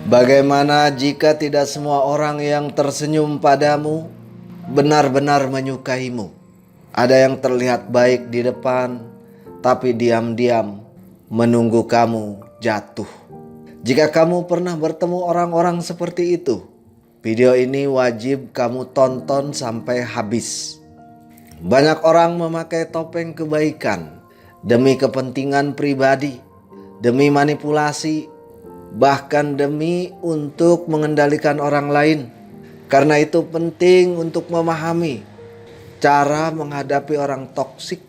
Bagaimana jika tidak semua orang yang tersenyum padamu benar-benar menyukaimu? Ada yang terlihat baik di depan, tapi diam-diam menunggu kamu jatuh. Jika kamu pernah bertemu orang-orang seperti itu, video ini wajib kamu tonton sampai habis. Banyak orang memakai topeng kebaikan demi kepentingan pribadi, demi manipulasi, bahkan demi untuk mengendalikan orang lain. Karena itu penting untuk memahami cara menghadapi orang toksik,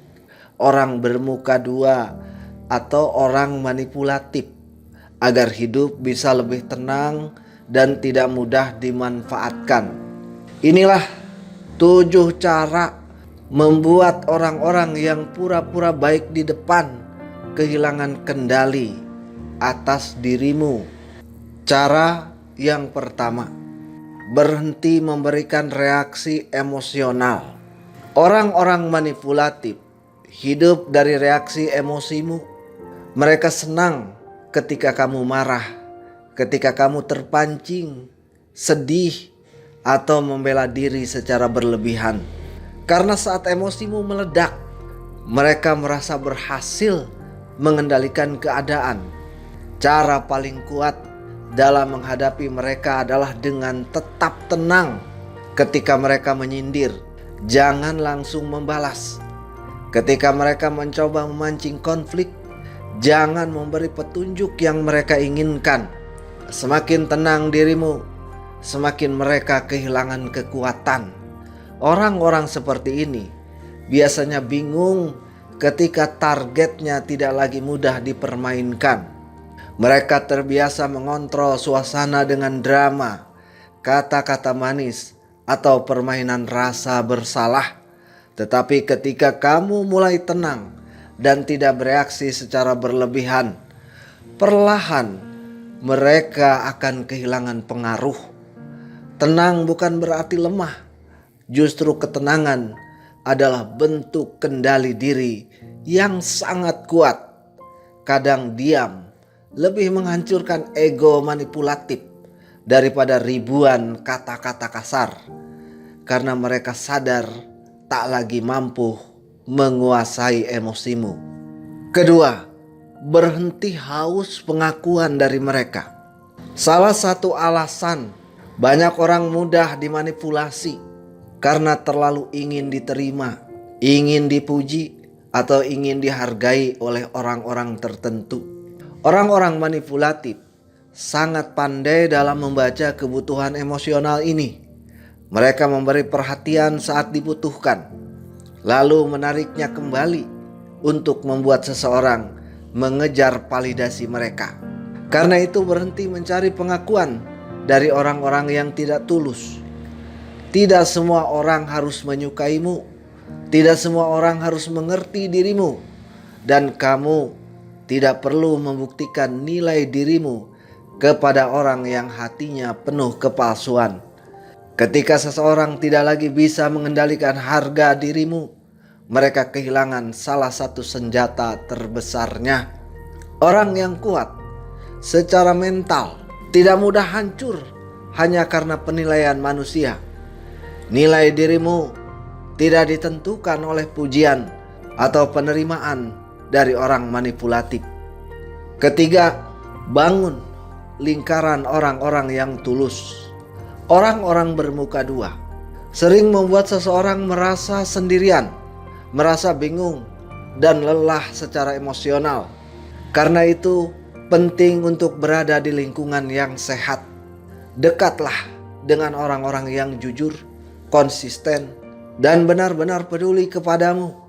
orang bermuka dua, atau orang manipulatif, agar hidup bisa lebih tenang dan tidak mudah dimanfaatkan. Inilah 7 cara membuat orang-orang yang pura-pura baik di depan kehilangan kendali atas dirimu. Cara yang pertama, berhenti memberikan reaksi emosional. Orang-orang manipulatif hidup dari reaksi emosimu. Mereka senang ketika kamu marah, ketika kamu terpancing, sedih, atau membela diri secara berlebihan. Karena saat emosimu meledak, mereka merasa berhasil mengendalikan keadaan. Cara paling kuat dalam menghadapi mereka adalah dengan tetap tenang. Ketika mereka menyindir, jangan langsung membalas. Ketika mereka mencoba memancing konflik, jangan memberi petunjuk yang mereka inginkan. Semakin tenang dirimu, semakin mereka kehilangan kekuatan. Orang-orang seperti ini biasanya bingung ketika targetnya tidak lagi mudah dipermainkan. Mereka terbiasa mengontrol suasana dengan drama, kata-kata manis, atau permainan rasa bersalah. Tetapi ketika kamu mulai tenang dan tidak bereaksi secara berlebihan, perlahan mereka akan kehilangan pengaruh. Tenang bukan berarti lemah. Justru ketenangan adalah bentuk kendali diri yang sangat kuat. Kadang diam lebih menghancurkan ego manipulatif daripada ribuan kata-kata kasar, karena mereka sadar tak lagi mampu menguasai emosimu. Kedua, berhenti haus pengakuan dari mereka. Salah satu alasan banyak orang mudah dimanipulasi karena terlalu ingin diterima, ingin dipuji, atau ingin dihargai oleh orang-orang tertentu. Orang-orang manipulatif sangat pandai dalam membaca kebutuhan emosional ini. Mereka memberi perhatian saat dibutuhkan, lalu menariknya kembali untuk membuat seseorang mengejar validasi mereka. Karena itu berhenti mencari pengakuan dari orang-orang yang tidak tulus. Tidak semua orang harus menyukaimu. Tidak semua orang harus mengerti dirimu. Dan kamu tidak perlu membuktikan nilai dirimu kepada orang yang hatinya penuh kepalsuan. Ketika seseorang tidak lagi bisa mengendalikan harga dirimu, mereka kehilangan salah satu senjata terbesarnya. Orang yang kuat secara mental tidak mudah hancur hanya karena penilaian manusia. Nilai dirimu tidak ditentukan oleh pujian atau penerimaan dari orang manipulatif. Ketiga, bangun lingkaran orang-orang yang tulus. Orang-orang bermuka dua sering membuat seseorang merasa sendirian, merasa bingung, dan lelah secara emosional. Karena itu penting untuk berada di lingkungan yang sehat. Dekatlah dengan orang-orang yang jujur, konsisten, dan benar-benar peduli kepadamu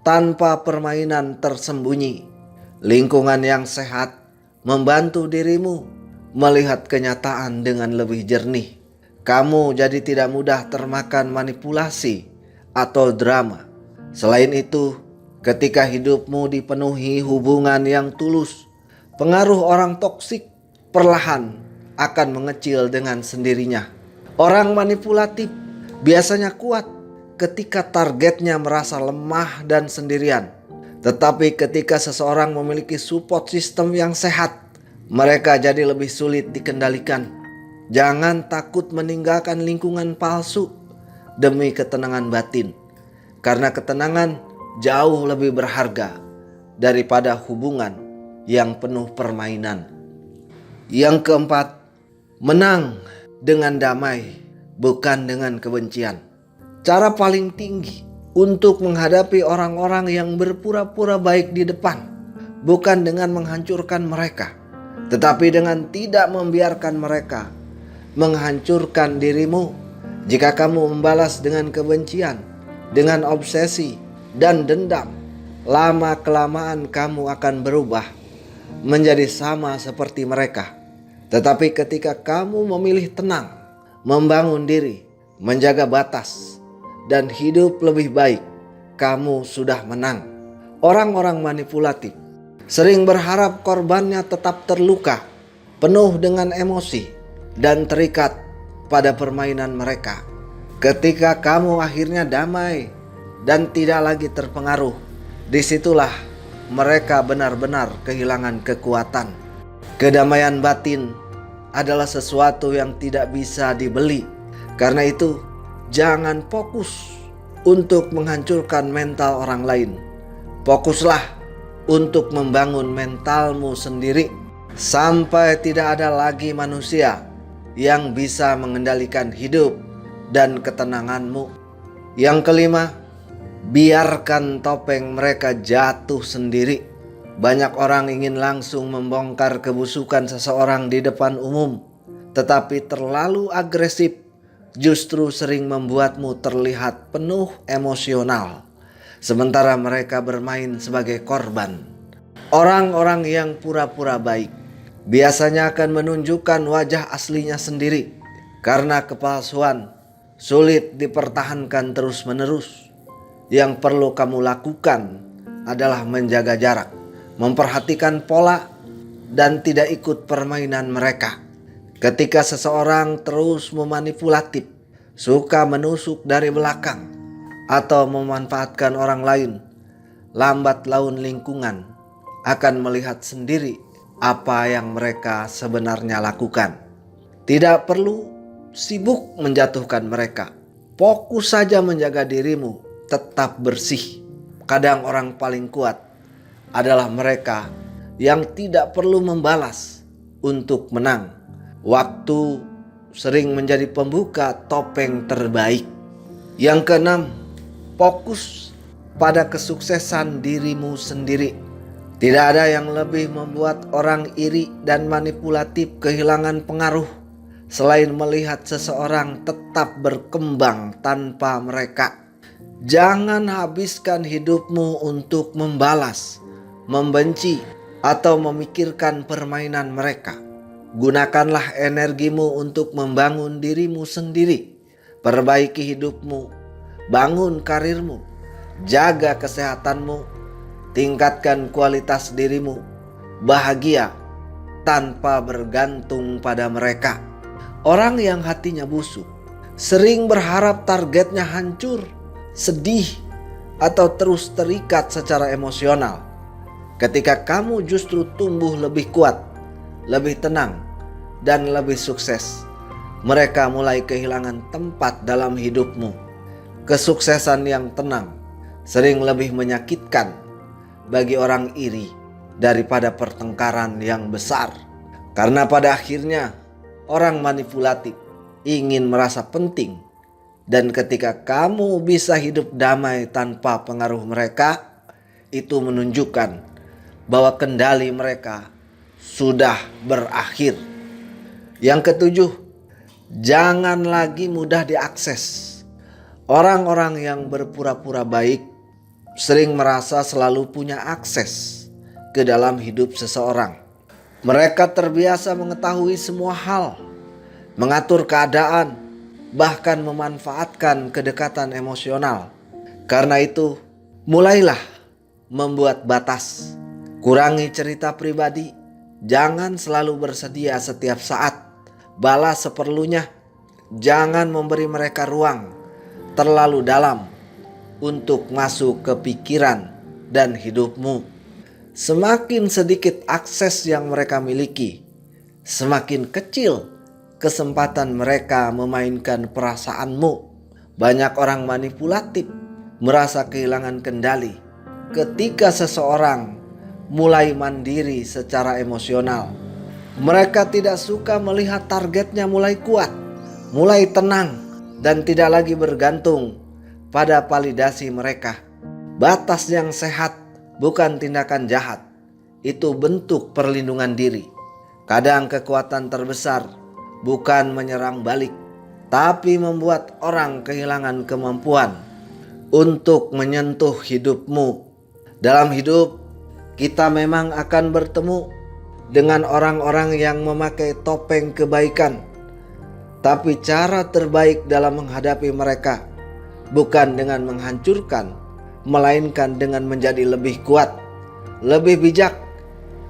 tanpa permainan tersembunyi. Lingkungan yang sehat membantu dirimu melihat kenyataan dengan lebih jernih. Kamu jadi tidak mudah termakan manipulasi atau drama. Selain itu, ketika hidupmu dipenuhi hubungan yang tulus, pengaruh orang toksik perlahan akan mengecil dengan sendirinya. Orang manipulatif biasanya kuat ketika targetnya merasa lemah dan sendirian. Tetapi ketika seseorang memiliki support system yang sehat, mereka jadi lebih sulit dikendalikan. Jangan takut meninggalkan lingkungan palsu demi ketenangan batin, karena ketenangan jauh lebih berharga daripada hubungan yang penuh permainan. Yang keempat, menang dengan damai, bukan dengan kebencian. Cara paling tinggi untuk menghadapi orang-orang yang berpura-pura baik di depan, bukan dengan menghancurkan mereka, tetapi dengan tidak membiarkan mereka menghancurkan dirimu. Jika kamu membalas dengan kebencian, dengan obsesi dan dendam, lama-kelamaan kamu akan berubah menjadi sama seperti mereka. Tetapi ketika kamu memilih tenang, membangun diri, menjaga batas, dan hidup lebih baik, kamu sudah menang. Orang-orang manipulatif sering berharap korbannya tetap terluka, penuh dengan emosi, dan terikat pada permainan mereka. Ketika kamu akhirnya damai dan tidak lagi terpengaruh, disitulah mereka benar-benar kehilangan kekuatan. Kedamaian batin adalah sesuatu yang tidak bisa dibeli. Karena itu, jangan fokus untuk menghancurkan mental orang lain. Fokuslah untuk membangun mentalmu sendiri, sampai tidak ada lagi manusia yang bisa mengendalikan hidup dan ketenanganmu. Yang kelima, biarkan topeng mereka jatuh sendiri. Banyak orang ingin langsung membongkar kebusukan seseorang di depan umum, tetapi terlalu agresif justru sering membuatmu terlihat penuh emosional, sementara mereka bermain sebagai korban. Orang-orang yang pura-pura baik biasanya akan menunjukkan wajah aslinya sendiri, karena kepalsuan sulit dipertahankan terus-menerus. Yang perlu kamu lakukan adalah menjaga jarak, memperhatikan pola, dan tidak ikut permainan mereka. Ketika seseorang terus memanipulatif, suka menusuk dari belakang, atau memanfaatkan orang lain, lambat laun lingkungan akan melihat sendiri apa yang mereka sebenarnya lakukan. Tidak perlu sibuk menjatuhkan mereka. Fokus saja menjaga dirimu tetap bersih. Kadang orang paling kuat adalah mereka yang tidak perlu membalas untuk menang. Waktu sering menjadi pembuka topeng terbaik. Yang keenam, fokus pada kesuksesan dirimu sendiri. Tidak ada yang lebih membuat orang iri dan manipulatif kehilangan pengaruh selain melihat seseorang tetap berkembang tanpa mereka. Jangan habiskan hidupmu untuk membalas, membenci, atau memikirkan permainan mereka. Gunakanlah energimu untuk membangun dirimu sendiri. Perbaiki hidupmu, bangun karirmu, jaga kesehatanmu, tingkatkan kualitas dirimu, bahagia tanpa bergantung pada mereka. Orang yang hatinya busuk sering berharap targetnya hancur, sedih, atau terus terikat secara emosional. Ketika kamu justru tumbuh lebih kuat, lebih tenang, dan lebih sukses, mereka mulai kehilangan tempat dalam hidupmu. Kesuksesan yang tenang sering lebih menyakitkan bagi orang iri daripada pertengkaran yang besar. Karena pada akhirnya orang manipulatif ingin merasa penting, dan ketika kamu bisa hidup damai tanpa pengaruh mereka, itu menunjukkan bahwa kendali mereka sudah berakhir. Yang ketujuh, jangan lagi mudah diakses. Orang-orang yang berpura-pura baik sering merasa selalu punya akses ke dalam hidup seseorang. Mereka terbiasa mengetahui semua hal, mengatur keadaan, bahkan memanfaatkan kedekatan emosional. Karena itu, mulailah membuat batas. Kurangi cerita pribadi. Jangan selalu bersedia setiap saat. Balas seperlunya. Jangan memberi mereka ruang terlalu dalam untuk masuk ke pikiran dan hidupmu. Semakin sedikit akses yang mereka miliki, semakin kecil kesempatan mereka memainkan perasaanmu. Banyak orang manipulatif merasa kehilangan kendali ketika seseorang mulai mandiri secara emosional. Mereka tidak suka melihat targetnya mulai kuat, mulai tenang, dan tidak lagi bergantung pada validasi mereka. Batas yang sehat bukan tindakan jahat, itu bentuk perlindungan diri. Kadang kekuatan terbesar bukan menyerang balik, tapi membuat orang kehilangan kemampuan untuk menyentuh hidupmu. Dalam hidup, kita memang akan bertemu dengan orang-orang yang memakai topeng kebaikan. Tapi cara terbaik dalam menghadapi mereka bukan dengan menghancurkan, melainkan dengan menjadi lebih kuat, lebih bijak,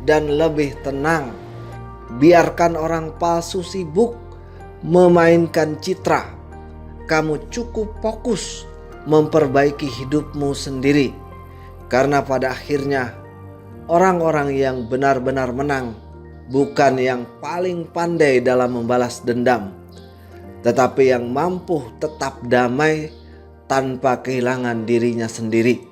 dan lebih tenang. Biarkan orang palsu sibuk memainkan citra. Kamu cukup fokus memperbaiki hidupmu sendiri. Karena pada akhirnya orang-orang yang benar-benar menang bukan yang paling pandai dalam membalas dendam, tetapi yang mampu tetap damai tanpa kehilangan dirinya sendiri.